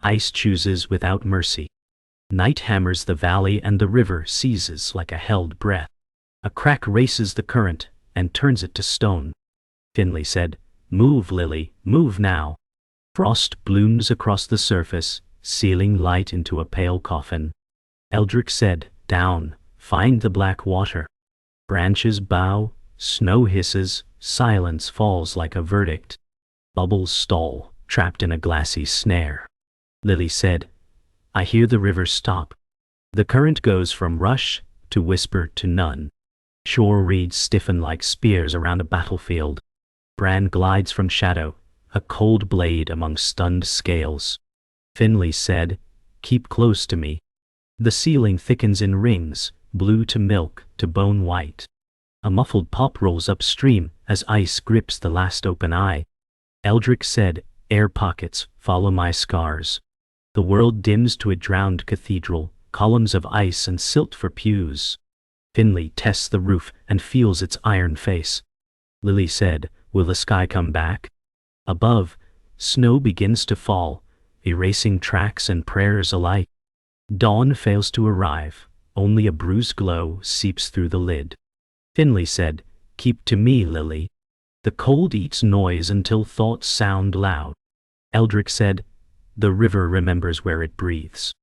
Ice chooses without mercy. Night hammers the valley and the river seizes like a held breath. A crack races the current and turns it to stone. Finley said, "Move, Lily, move now." Frost blooms across the surface, sealing light into a pale coffin. Eldric said, "Down, find the black water." Branches bow, snow hisses, silence falls like a verdict. Bubbles stall, trapped in a glassy snare. Lily said, "I hear the river stop." The current goes from rush to whisper to none. Shore reeds stiffen like spears around a battlefield. Bran glides from shadow, a cold blade among stunned scales. Finley said, "Keep close to me." The ceiling thickens in rings, blue to milk to bone white. A muffled pop rolls upstream as ice grips the last open eye. Eldric said, "Air pockets, follow my scars." The world dims to a drowned cathedral, columns of ice and silt for pews. Finley tests the roof and feels its iron face. Lily said, "Will the sky come back?" Above, snow begins to fall, erasing tracks and prayers alike. Dawn fails to arrive, only a bruised glow seeps through the lid. Finley said, "Keep to me, Lily." The cold eats noise until thoughts sound loud. Eldric said, "The river remembers where it breathes."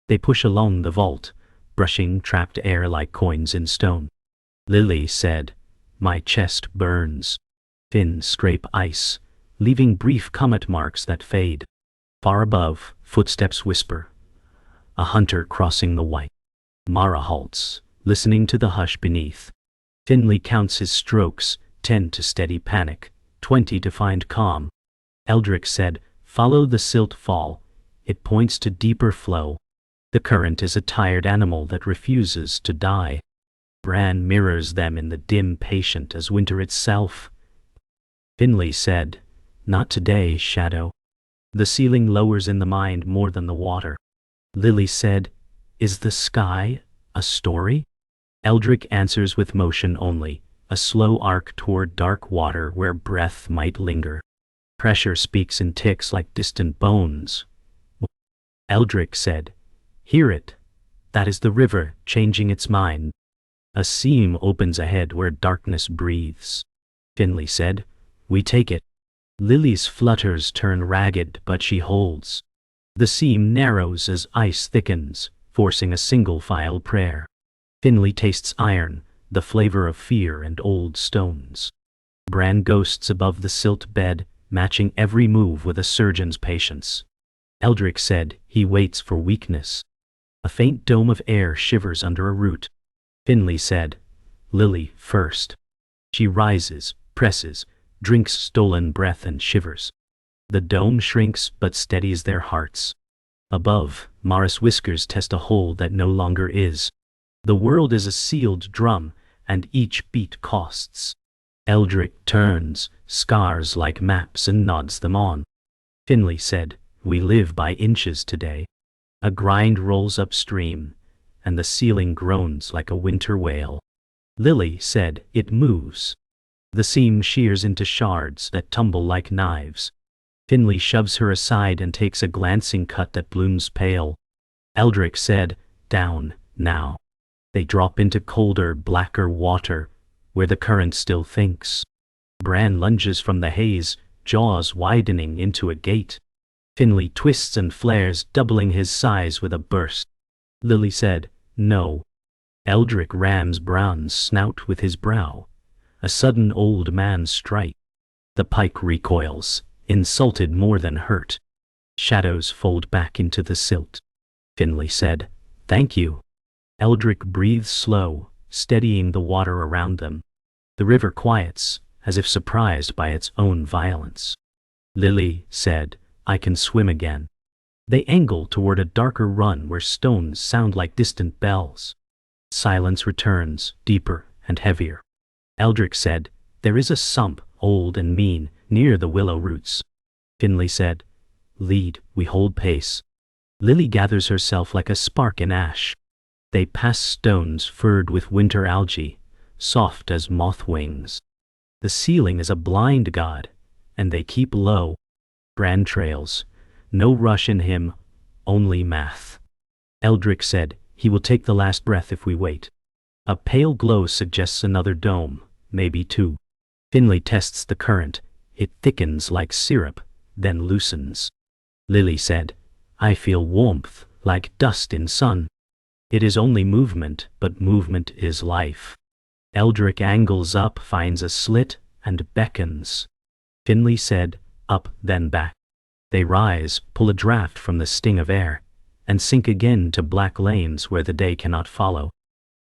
They push along the vault, brushing trapped air like coins in stone. Lily said, "My chest burns." Fins scrape ice, leaving brief comet marks that fade. Far above, footsteps whisper. A hunter crossing the white. Mara halts, listening to the hush beneath. Finley counts his strokes, 10 to steady panic, 20 to find calm. Eldric said, "Follow the silt fall. It points to deeper flow." The current is a tired animal that refuses to die. Bran mirrors them in the dim patient as winter itself. Finley said, "Not today, Shadow." The ceiling lowers in the mind more than the water. Lily said, "Is the sky a story?" Eldric answers with motion only, a slow arc toward dark water where breath might linger. Pressure speaks in ticks like distant bones. Eldric said, "Hear it. That is the river changing its mind." A seam opens ahead where darkness breathes. Finley said, "We take it." Lily's flutters turn ragged, but she holds. The seam narrows as ice thickens, forcing a single-file prayer. Finley tastes iron, the flavor of fear and old stones. Bran ghosts above the silt bed, matching every move with a surgeon's patience. Eldric said, "He waits for weakness." A faint dome of air shivers under a root. Finley said, "Lily first." She rises, presses, drinks stolen breath and shivers. The dome shrinks but steadies their hearts. Above, Mara's whiskers test a hole that no longer is. The world is a sealed drum, and each beat costs. Eldric turns, scars like maps, and nods them on. Finley said, "We live by inches today." A grind rolls upstream, and the ceiling groans like a winter wail. Lily said, "It moves." The seam shears into shards that tumble like knives. Finley shoves her aside and takes a glancing cut that blooms pale. Eldric said, "Down, now." They drop into colder, blacker water, where the current still thinks. Bran lunges from the haze, jaws widening into a gate. Finley twists and flares, doubling his size with a burst. Lily said, "No." Eldric rams Brown's snout with his brow. A sudden old man strike. The pike recoils, insulted more than hurt. Shadows fold back into the silt. Finley said, "Thank you." Eldric breathes slow, steadying the water around them. The river quiets, as if surprised by its own violence. Lily said, "I can swim again." They angle toward a darker run where stones sound like distant bells. Silence returns, deeper and heavier. Eldric said, "There is a sump, old and mean, near the willow roots." Finley said, "Lead, we hold pace." Lily gathers herself like a spark in ash. They pass stones furred with winter algae, soft as moth wings. The ceiling is a blind god, and they keep low. Bran trails, no rush in him, only math. Eldric said, he will take the last breath if we wait. A pale glow suggests another dome, maybe two. Finley tests the current. It thickens like syrup, then loosens. Lily said, I feel warmth, like dust in sun. It is only movement, but movement is life. Eldric angles up, finds a slit, and beckons. Finley said, up, then back. They rise, pull a draft from the sting of air, and sink again to black lanes where the day cannot follow.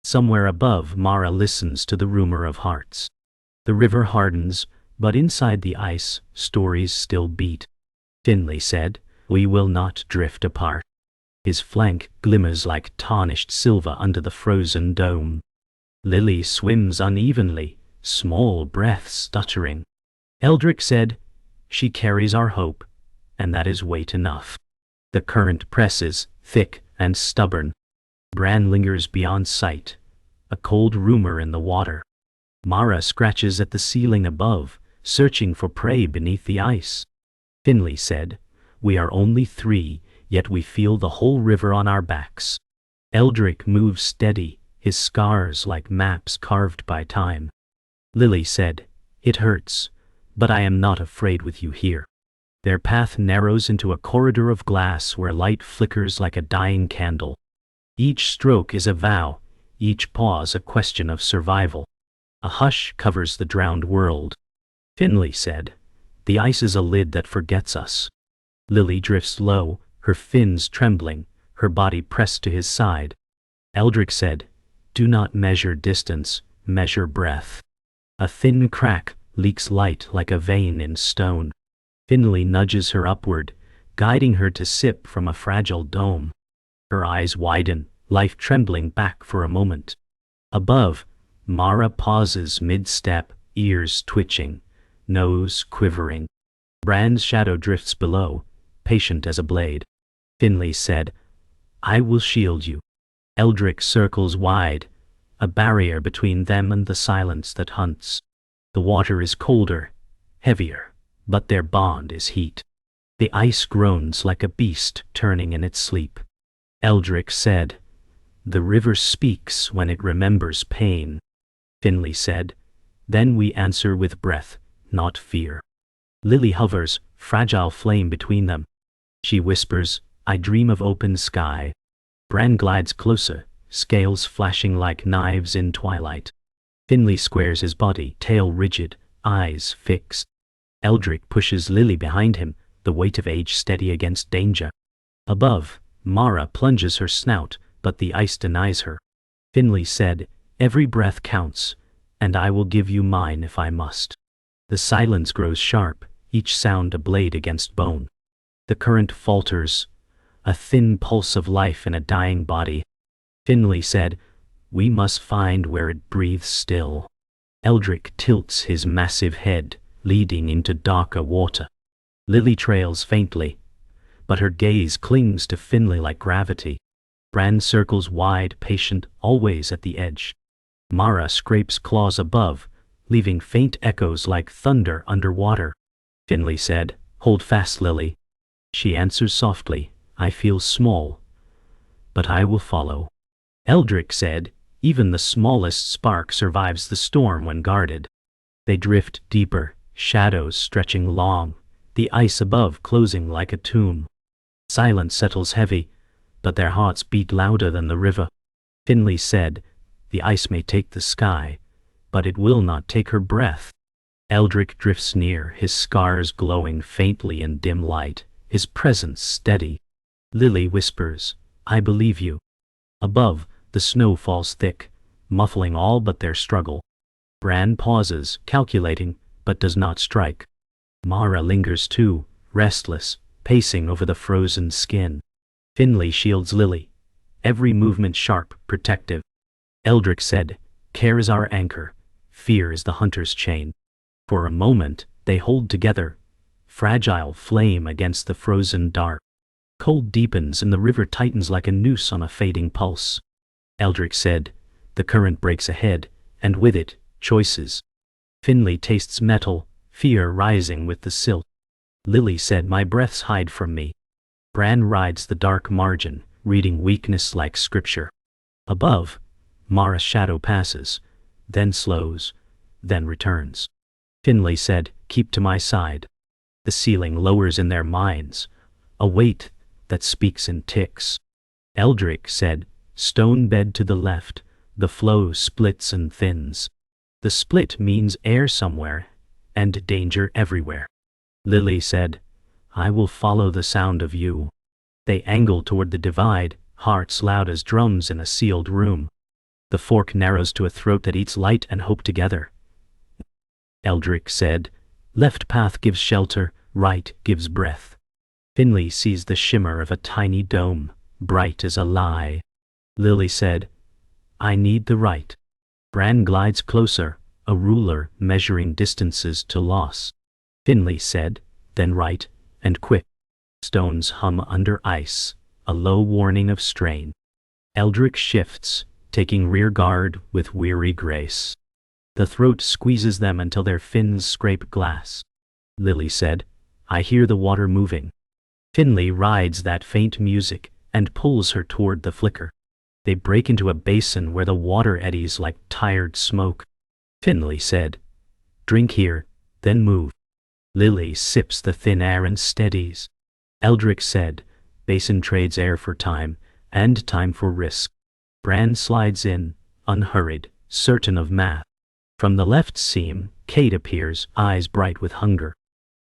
Somewhere above, Mara listens to the rumor of hearts. The river hardens, but inside the ice, stories still beat. Finley said, we will not drift apart. His flank glimmers like tarnished silver under the frozen dome. Lily swims unevenly, small breaths stuttering. Eldric said, she carries our hope, and that is weight enough. The current presses, thick and stubborn. Bran lingers beyond sight, a cold rumor in the water. Mara scratches at the ceiling above, searching for prey beneath the ice. Finley said, we are only 3, yet we feel the whole river on our backs. Eldric moves steady, his scars like maps carved by time. Lily said, it hurts, but I am not afraid with you here. Their path narrows into a corridor of glass where light flickers like a dying candle. Each stroke is a vow, each pause a question of survival. A hush covers the drowned world. Finley said, the ice is a lid that forgets us. Lily drifts low, her fins trembling, her body pressed to his side. Eldric said, do not measure distance, measure breath. A thin crack leaks light like a vein in stone. Finley nudges her upward, guiding her to sip from a fragile dome. Her eyes widen, life trembling back for a moment. Above, Mara pauses mid-step, ears twitching, nose quivering. Bran's shadow drifts below, patient as a blade. Finley said, I will shield you. Eldric circles wide, a barrier between them and the silence that hunts. The water is colder, heavier, but their bond is heat. The ice groans like a beast turning in its sleep. Eldric said, the river speaks when it remembers pain. Finley said, then we answer with breath, not fear. Lily hovers, fragile flame between them. She whispers, I dream of open sky. Bran glides closer, scales flashing like knives in twilight. Finley squares his body, tail rigid, eyes fixed. Eldric pushes Lily behind him, the weight of age steady against danger. Above, Mara plunges her snout, but the ice denies her. Finley said, every breath counts, and I will give you mine if I must. The silence grows sharp, each sound a blade against bone. The current falters, a thin pulse of life in a dying body. Finley said, we must find where it breathes still. Eldric tilts his massive head, leading into darker water. Lily trails faintly, but her gaze clings to Finley like gravity. Bran circles wide, patient, always at the edge. Mara scrapes claws above, leaving faint echoes like thunder underwater. Finley said, hold fast, Lily. She answers softly, I feel small, but I will follow. Eldric said, even the smallest spark survives the storm when guarded. They drift deeper, shadows stretching long, the ice above closing like a tomb. Silence settles heavy, but their hearts beat louder than the river. Finley said, the ice may take the sky, but it will not take her breath. Eldric drifts near, his scars glowing faintly in dim light, his presence steady. Lily whispers, I believe you. Above, the snow falls thick, muffling all but their struggle. Bran pauses, calculating, but does not strike. Mara lingers too, restless, pacing over the frozen skin. Finley shields Lily, every movement sharp, protective. Eldric said, care is our anchor, fear is the hunter's chain. For a moment, they hold together, fragile flame against the frozen dark. Cold deepens and the river tightens like a noose on a fading pulse. Eldric said, the current breaks ahead, and with it, choices. Finley tastes metal, fear rising with the silt. Lily said, my breaths hide from me. Bran rides the dark margin, reading weakness like scripture. Above, Mara's shadow passes, then slows, then returns. Finley said, "Keep to my side." The ceiling lowers in their minds, a weight that speaks in ticks. Eldric said, "Stone bed to the left." The flow splits and thins. The split means air somewhere, and danger everywhere. Lily said, "I will follow the sound of you." They angle toward the divide, hearts loud as drums in a sealed room. The fork narrows to a throat that eats light and hope together. Eldric said, "Left path gives shelter, right gives breath." Finley sees the shimmer of a tiny dome, bright as a lie. Lily said, "I need the right." Bran glides closer, a ruler measuring distances to loss. Finley said, "Then right, and quick." Stones hum under ice, a low warning of strain. Eldric shifts, taking rear guard with weary grace. The throat squeezes them until their fins scrape glass. Lily said, "I hear the water moving." Finley rides that faint music and pulls her toward the flicker. They break into a basin where the water eddies like tired smoke. Finley said, "Drink here, then move." Lily sips the thin air and steadies. Eldric said, "Basin trades air for time, and time for risk." Bran slides in, unhurried, certain of math. From the left seam, Cade appears, eyes bright with hunger.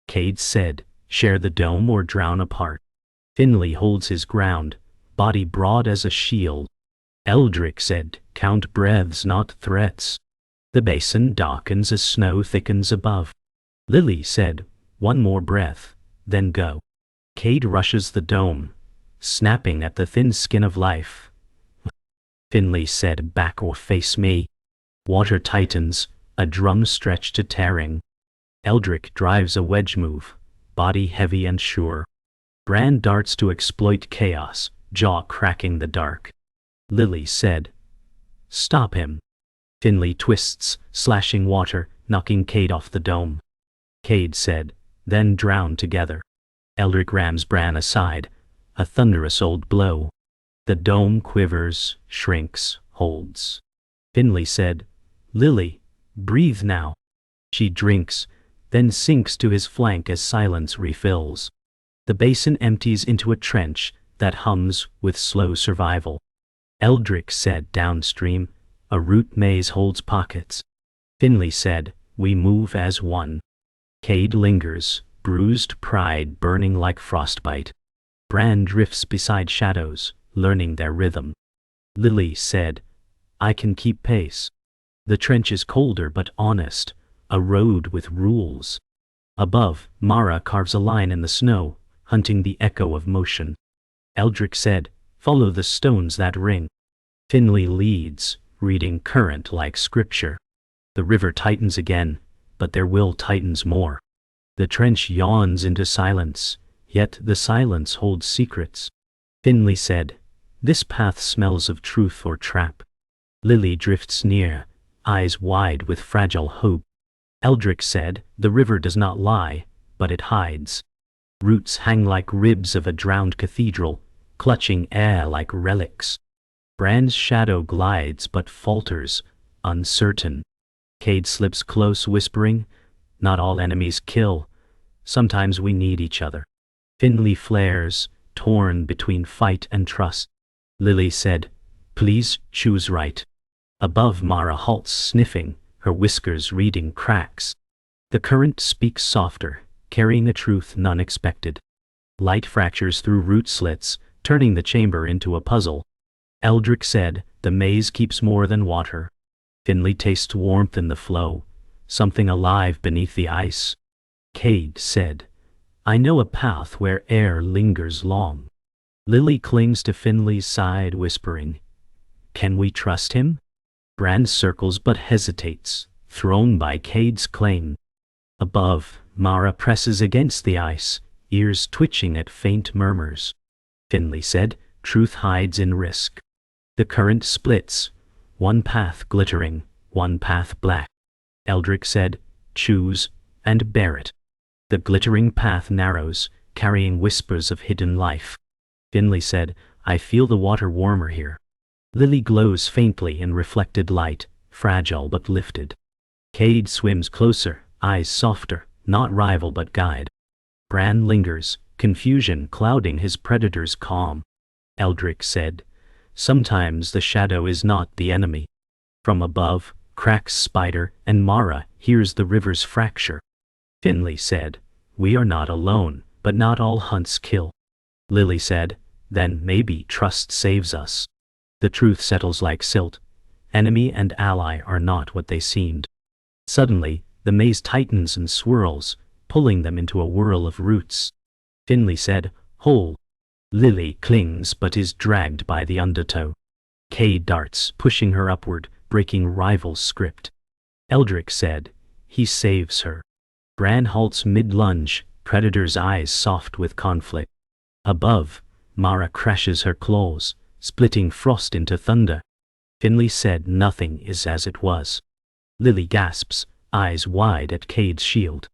Cade said, "Share the dome or drown apart." Finley holds his ground, body broad as a shield. Eldric said, "Count breaths, not threats." The basin darkens as snow thickens above. Lily said, "One more breath, then go." Cade rushes the dome, snapping at the thin skin of life. Finley said, "Back or face me." Water tightens, a drum stretched to tearing. Eldric drives a wedge move, body heavy and sure. Bran darts to exploit chaos, jaw cracking the dark. Lily said, "Stop him." Finley twists, slashing water, knocking Cade off the dome. Cade said, "Then drown together." Eldric rams Bran aside, a thunderous old blow. The dome quivers, shrinks, holds. Finley said, "Lily, breathe now." She drinks, then sinks to his flank as silence refills. The basin empties into a trench that hums with slow survival. Eldric said, "Downstream, a root maze holds pockets." Finley said, "We move as one." Cade lingers, bruised pride burning like frostbite. Bran drifts beside shadows, learning their rhythm. Lily said, "I can keep pace." The trench is colder but honest, a road with rules. Above, Mara carves a line in the snow, hunting the echo of motion. Eldric said, "Follow the stones that ring." Finley leads, reading current like scripture. The river tightens again, but their will tightens more. The trench yawns into silence, yet the silence holds secrets. Finley said, "This path smells of truth or trap." Lily drifts near, eyes wide with fragile hope. Eldric said, "The river does not lie, but it hides." Roots hang like ribs of a drowned cathedral, clutching air like relics. Bran's shadow glides but falters, uncertain. Cade slips close, whispering, "Not all enemies kill. Sometimes we need each other." Finley flares, torn between fight and trust. Lily said, "Please choose right." Above, Mara halts, sniffing, her whiskers reading cracks. The current speaks softer, carrying a truth none expected. Light fractures through root slits, turning the chamber into a puzzle. Eldric said, "The maze keeps more than water." Finley tastes warmth in the flow, something alive beneath the ice. Cade said, "I know a path where air lingers long." Lily clings to Finley's side, whispering, "Can we trust him?" Bran circles but hesitates, thrown by Cade's claim. Above, Mara presses against the ice, ears twitching at faint murmurs. Finley said, "Truth hides in risk." The current splits, one path glittering, one path black. Eldric said, "Choose, and bear it." The glittering path narrows, carrying whispers of hidden life. Finley said, I feel the water warmer here. Lily glows faintly in reflected light, fragile but lifted. Cade swims closer, eyes softer, not rival but guide. Bran lingers, confusion clouding his predator's calm. Eldric said, sometimes the shadow is not the enemy. From above, cracks Spider, and Mara hears the river's fracture. Finley said, we are not alone, but not all hunts kill. Lily said, then maybe trust saves us. The truth settles like silt. Enemy and ally are not what they seemed. Suddenly, the maze tightens and swirls, pulling them into a whirl of roots. Finley said, hold. Lily clings but is dragged by the undertow. Cade darts, pushing her upward, breaking rival's script. Eldric said, he saves her. Bran halts mid-lunge, predator's eyes soft with conflict. Above, Mara crashes her claws, splitting frost into thunder. Finley said nothing is as it was. Lily gasps, eyes wide at Cade's shield.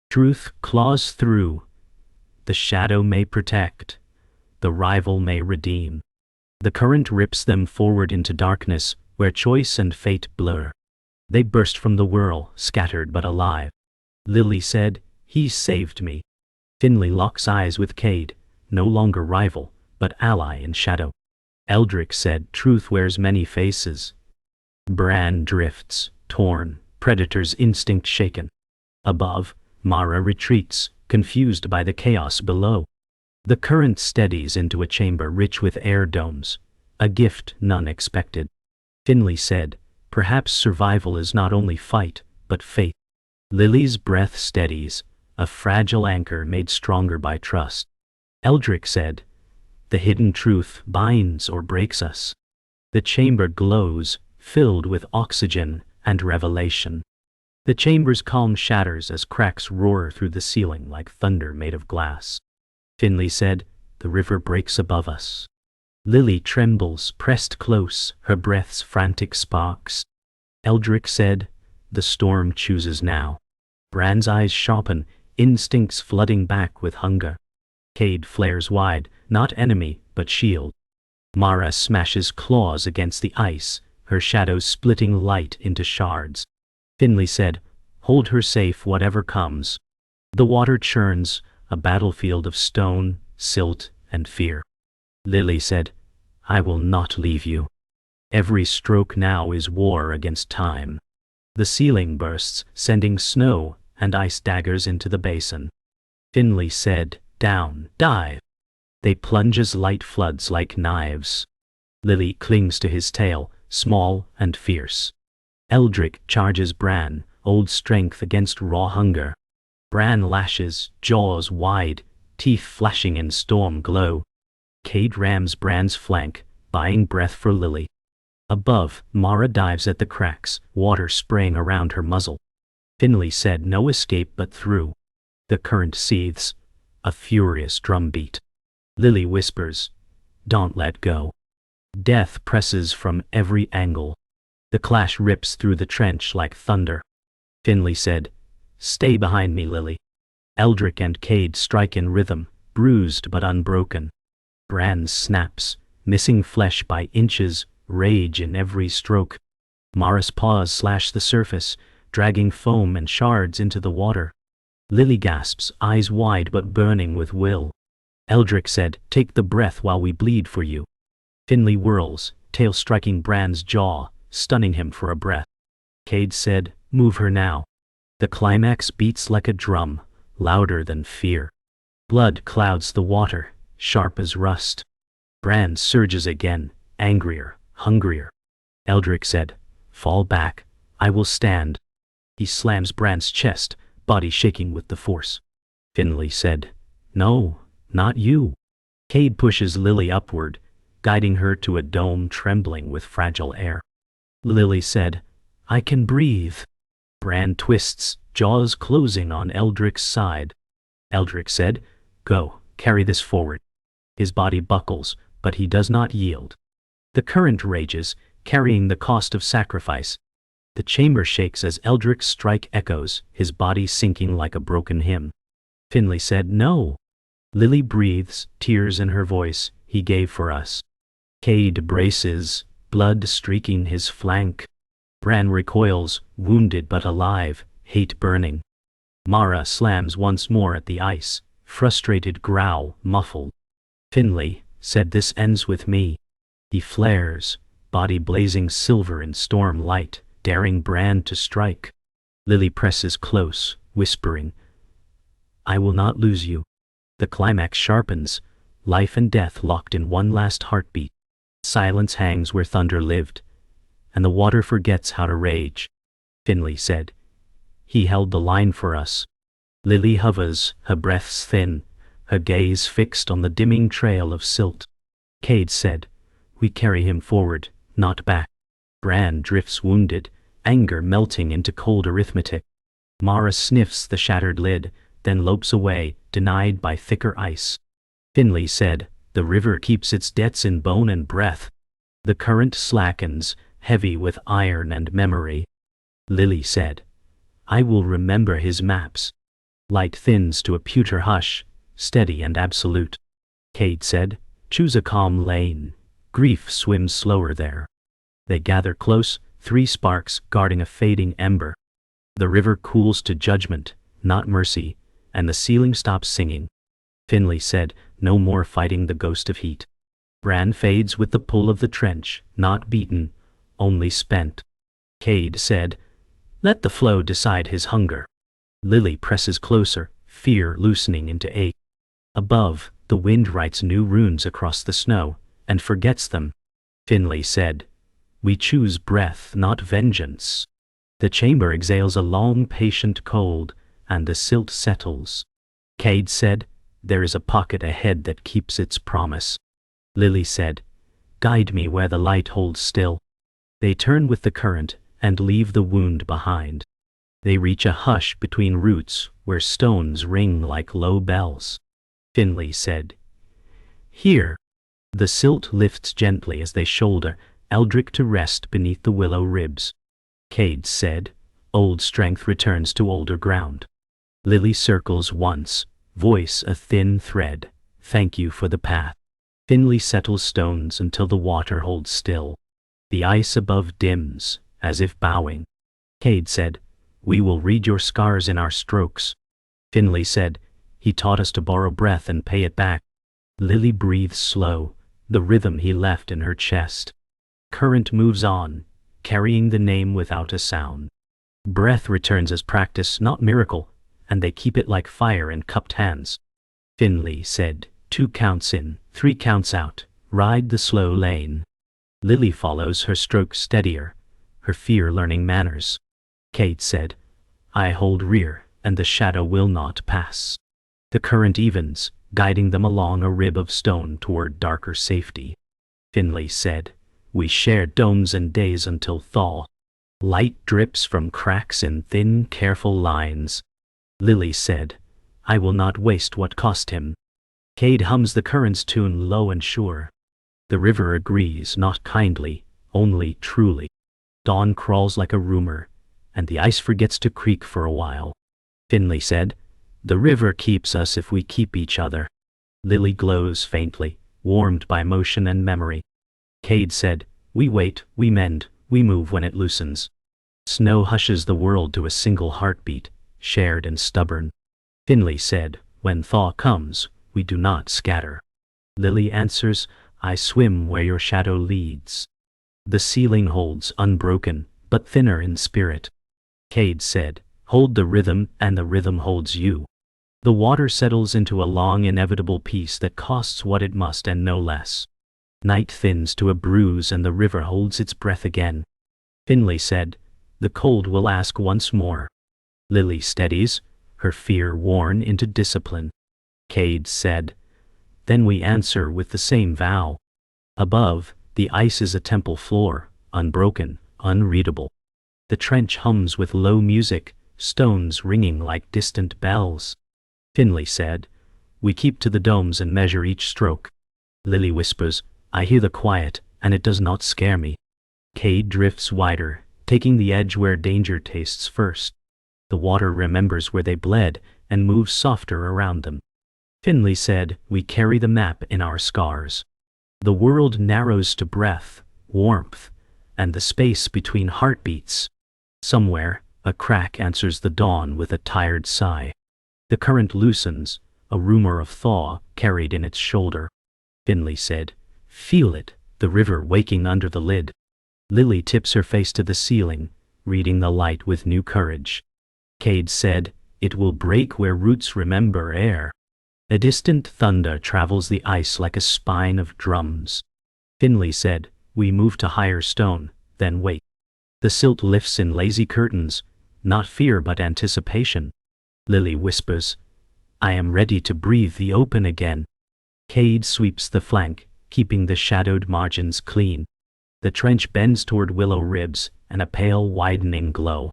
Truth claws through. The shadow may protect. The rival may redeem. The current rips them forward into darkness, where choice and fate blur. They burst from the whirl, scattered but alive. Lily said, he saved me. Finley locks eyes with Cade, no longer rival, but ally in shadow. Eldric said, truth wears many faces. Bran drifts, torn, predator's instinct shaken. Above, Mara retreats, confused by the chaos below. The current steadies into a chamber rich with air domes, a gift none expected. Finley said, perhaps survival is not only fight, but faith. Lily's breath steadies, a fragile anchor made stronger by trust. Eldric said, the hidden truth binds or breaks us. The chamber glows, filled with oxygen and revelation. The chamber's calm shatters as cracks roar through the ceiling like thunder made of glass. Finley said, the river breaks above us. Lily trembles, pressed close, her breath's frantic sparks. Eldric said, the storm chooses now. Bran's eyes sharpen, instincts flooding back with hunger. Cade flares wide, not enemy, but shield. Mara smashes claws against the ice, her shadows splitting light into shards. Finley said, hold her safe whatever comes. The water churns, a battlefield of stone, silt, and fear. Lily said, I will not leave you. Every stroke now is war against time. The ceiling bursts, sending snow and ice daggers into the basin. Finley said, down, dive. They plunge as light floods like knives. Lily clings to his tail, small and fierce. Eldric charges Bran, old strength against raw hunger. Bran lashes, jaws wide, teeth flashing in storm glow. Cade rams Bran's flank, buying breath for Lily. Above, Mara dives at the cracks, water spraying around her muzzle. Finley said no escape but through. The current seethes, a furious drumbeat. Lily whispers, don't let go. Death presses from every angle. The clash rips through the trench like thunder. Finley said, stay behind me, Lily. Eldric and Cade strike in rhythm, bruised but unbroken. Bran snaps, missing flesh by inches, rage in every stroke. Mara's paws slash the surface, dragging foam and shards into the water. Lily gasps, eyes wide but burning with will. Eldric said, take the breath while we bleed for you. Finley whirls, tail striking Bran's jaw, stunning him for a breath. Cade said, move her now. The climax beats like a drum, louder than fear. Blood clouds the water, sharp as rust. Bran surges again, angrier, hungrier. Eldric said, fall back, I will stand. He slams Bran's chest, body shaking with the force. Finley said, no, not you. Cade pushes Lily upward, guiding her to a dome trembling with fragile air. Lily said, I can breathe. Bran twists, jaws closing on Eldric's side. Eldric said, go, carry this forward. His body buckles, but he does not yield. The current rages, carrying the cost of sacrifice. The chamber shakes as Eldric's strike echoes, his body sinking like a broken hymn. Finley said, no. Lily breathes, tears in her voice, he gave for us. Cade braces, blood streaking his flank. Bran recoils, wounded but alive, hate burning. Mara slams once more at the ice, frustrated growl muffled. Finley said, "This ends with me." He flares, body blazing silver in storm light, daring Bran to strike. Lily presses close, whispering, "I will not lose you." The climax sharpens, life and death locked in one last heartbeat. Silence hangs where thunder lived, and the water forgets how to rage. Finley said, "He held the line for us." Lily hovers, her breaths thin, her gaze fixed on the dimming trail of silt. Cade said, "We carry him forward, not back." Bran drifts wounded, anger melting into cold arithmetic. Mara sniffs the shattered lid, then lopes away, denied by thicker ice. Finley said, "The river keeps its debts in bone and breath." The current slackens, heavy with iron and memory. Lily said, "I will remember his maps." Light thins to a pewter hush, steady and absolute. Cade said, "Choose a calm lane. Grief swims slower there." They gather close, 3 sparks guarding a fading ember. The river cools to judgment, not mercy, and the ceiling stops singing. Finley said, "No more fighting the ghost of heat." Bran fades with the pull of the trench, not beaten, only spent. Cade said, "Let the flow decide his hunger." Lily presses closer, fear loosening into ache. Above, the wind writes new runes across the snow, and forgets them. Finley said, "We choose breath, not vengeance." The chamber exhales a long, patient cold, and the silt settles. Cade said, "There is a pocket ahead that keeps its promise." Lily said, "Guide me where the light holds still." They turn with the current and leave the wound behind. They reach a hush between roots where stones ring like low bells. Finley said, "Here." The silt lifts gently as they shoulder Eldric to rest beneath the willow ribs. Cade said, "Old strength returns to older ground." Lily circles once, voice a thin thread, "Thank you for the path." Finley settles stones until the water holds still. The ice above dims, as if bowing. Cade said, "We will read your scars in our strokes." Finley said, "He taught us to borrow breath and pay it back." Lily breathes slow, the rhythm he left in her chest. Current moves on, carrying the name without a sound. Breath returns as practice, not miracle, and they keep it like fire in cupped hands. Finley said, 2 counts in, 3 counts out, ride the slow lane." Lily follows, her stroke steadier, her fear learning manners. Cade said, "I hold rear, and the shadow will not pass." The current evens, guiding them along a rib of stone toward darker safety. Finley said, "We share domes and days until thaw." Light drips from cracks in thin, careful lines. Lily said, "I will not waste what cost him." Cade hums the current's tune low and sure. The river agrees, not kindly, only truly. Dawn crawls like a rumor, and the ice forgets to creak for a while. Finley said, "The river keeps us if we keep each other." Lily glows faintly, warmed by motion and memory. Cade said, "We wait, we mend, we move when it loosens." Snow hushes the world to a single heartbeat, shared and stubborn. Finley said, "When thaw comes, we do not scatter." Lily answers, "I swim where your shadow leads." The ceiling holds unbroken, but thinner in spirit. Cade said, "Hold the rhythm, and the rhythm holds you." The water settles into a long, inevitable peace that costs what it must and no less. Night thins to a bruise and the river holds its breath again. Finley said, "The cold will ask once more." Lily steadies, her fear worn into discipline. Cade said, "Then we answer with the same vow." Above, the ice is a temple floor, unbroken, unreadable. The trench hums with low music, stones ringing like distant bells. Finley said, "We keep to the domes and measure each stroke." Lily whispers, "I hear the quiet, and it does not scare me." Cade drifts wider, taking the edge where danger tastes first. The water remembers where they bled and moves softer around them. Finley said, we carry the map in our scars. The world narrows to breath, warmth, and the space between heartbeats. Somewhere, a crack answers the dawn with a tired sigh. The current loosens, a rumor of thaw carried in its shoulder. Finley said, feel it, the river waking under the lid. Lily tips her face to the ceiling, reading the light with new courage. Cade said, it will break where roots remember air. A distant thunder travels the ice like a spine of drums. Finley said, we move to higher stone, then wait. The silt lifts in lazy curtains, not fear but anticipation. Lily whispers, I am ready to breathe the open again. Cade sweeps the flank, keeping the shadowed margins clean. The trench bends toward willow ribs and a pale widening glow.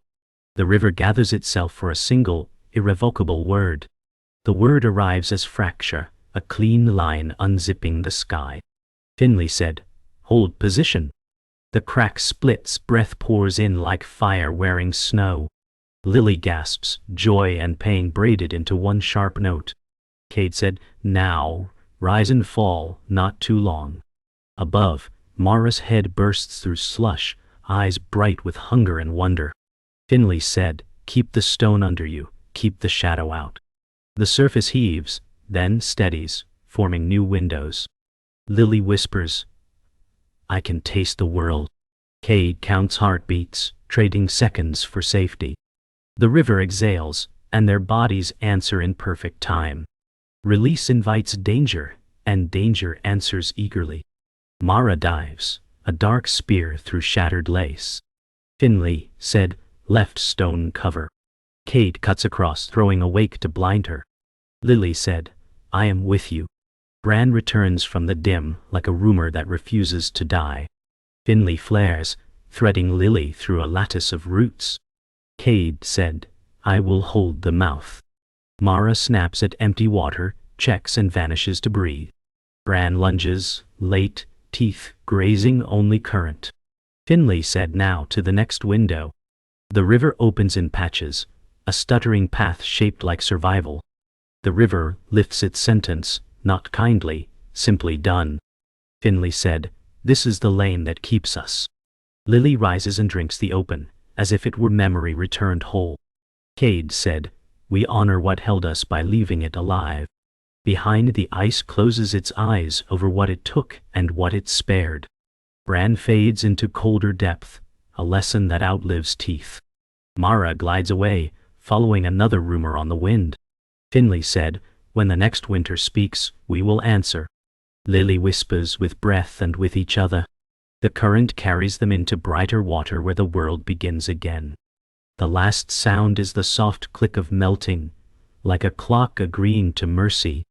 The river gathers itself for a single, irrevocable word. The word arrives as fracture, a clean line unzipping the sky. Finley said, hold position. The crack splits, breath pours in like fire wearing snow. Lily gasps, joy and pain braided into one sharp note. Cade said, now, rise and fall, not too long. Above, Mara's head bursts through slush, eyes bright with hunger and wonder. Finley said, keep the stone under you, keep the shadow out. The surface heaves, then steadies, forming new windows. Lily whispers, I can taste the world. Cade counts heartbeats, trading seconds for safety. The river exhales, and their bodies answer in perfect time. Release invites danger, and danger answers eagerly. Mara dives, a dark spear through shattered lace. Finley said, left stone cover. Cade cuts across, throwing a wake to blind her. Lily said, I am with you. Bran returns from the dim like a rumor that refuses to die. Finley flares, threading Lily through a lattice of roots. Cade said, I will hold the mouth. Mara snaps at empty water, checks and vanishes to breathe. Bran lunges, late, teeth grazing only current. Finley said now to the next window. The river opens in patches, a stuttering path shaped like survival. The river lifts its sentence, not kindly, simply done. Finley said, this is the lane that keeps us. Lily rises and drinks the open, as if it were memory returned whole. Cade said, we honor what held us by leaving it alive. Behind the ice closes its eyes over what it took and what it spared. Bran fades into colder depth, a lesson that outlives teeth. Mara glides away, following another rumor on the wind. Finley said, when the next winter speaks, we will answer. Lily whispers with breath and with each other. The current carries them into brighter water where the world begins again. The last sound is the soft click of melting, like a clock agreeing to mercy,